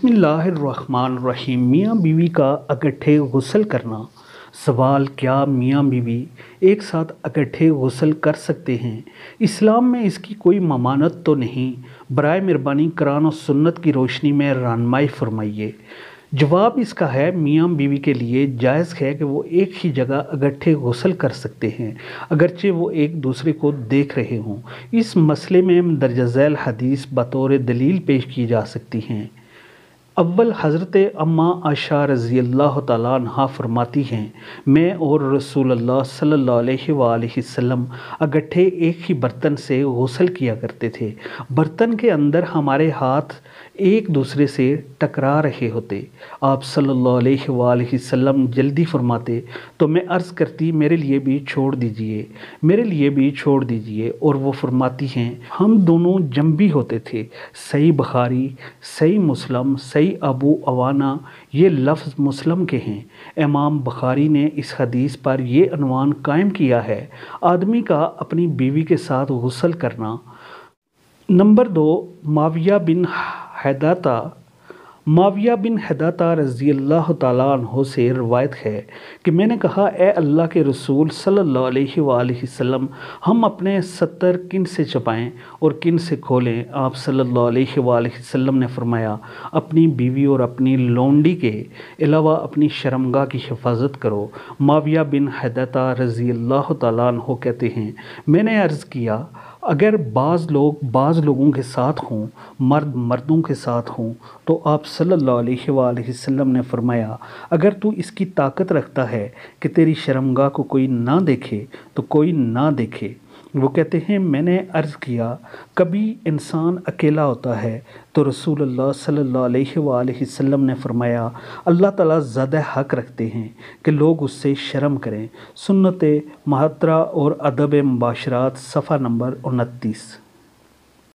बिस्मिल्लाहिर्रहमानिर्रहीम। मियाँ बीवी का इकट्ठे गुस्ल करना। सवाल: क्या मियाँ बीवी एक साथ इकट्ठे गुस्ल कर सकते हैं? इस्लाम में इसकी कोई ममानत तो नहीं। बराए मेहरबानी कुरान और सुन्नत की रोशनी में रहनुमाई फरमाइए। जवाब इसका है, मियाँ बीवी के लिए जायज़ है कि वो एक ही जगह इकट्ठे गुस्ल कर सकते हैं, अगरचे वो एक दूसरे को देख रहे हों। इस मसले में मंदरजा झैल हदीस बतौर दलील पेश की जा सकती हैं। अव्वल हज़रत अम्मा आयशा रज़ियल्लाहु तआला अन्हा फरमाती हैं, मैं और रसूलुल्लाह सल्लल्लाहु अलैहि वसल्लम इकट्ठे एक ही बर्तन से गुस्ल किया करते थे। बर्तन के अंदर हमारे हाथ एक दूसरे से टकरा रहे होते। आप सल्लल्लाहु अलैहि वसल्लम जल्दी फरमाते तो मैं अर्ज़ करती, मेरे लिए भी छोड़ दीजिए, मेरे लिए भी छोड़ दीजिए। और वो फरमाती हैं, हम दोनों जंबी होते थे। सही बुखारी, सही मुस्लिम, सही अबू अवाना, ये लफ्ज़ मुस्लिम के हैं। इमाम बुखारी ने इस हदीस पर ये अनवान कायम किया है, आदमी का अपनी बीवी के साथ गुस्ल करना। नंबर 2, माविया बिन हैदाता रज़ियल्लाहु ताला अन्हु से रवायत है कि मैंने कहा, ए अल्लाह के रसूल सल्लल्लाहु अलैहि वसल्लम, हम अपने सत्तर किन से छुपाएं और किन से खोलें? आप सल्लल्लाहु अलैहि वसल्लम ने फरमाया, अपनी बीवी और अपनी लौंडी के अलावा अपनी शर्मगाह की हिफाजत करो। माविया बिन हैदाता रज़ियल्लाहु ताला अन्हु कहते हैं, मैंने अर्ज़ किया, अगर बाज़ लोगों के साथ हों, मर्द मर्दों के साथ हों, तो आप सल्लल्लाहु अलैहि वसल्लम ने फरमाया, अगर तू इसकी ताकत रखता है कि तेरी शर्मगाह को कोई ना देखे तो कोई ना देखे। वो कहते हैं, मैंने अर्ज़ किया, कभी इंसान अकेला होता है तो रसूलुल्लाह सल्लल्लाहु अलैहि वसल्लम ने फरमाया, अल्लाह ताला ज़्यादा हक़ रखते हैं कि लोग उससे शर्म करें। सुन्नत महतरा और अदब मुबाशरात, सफ़ा नंबर 29।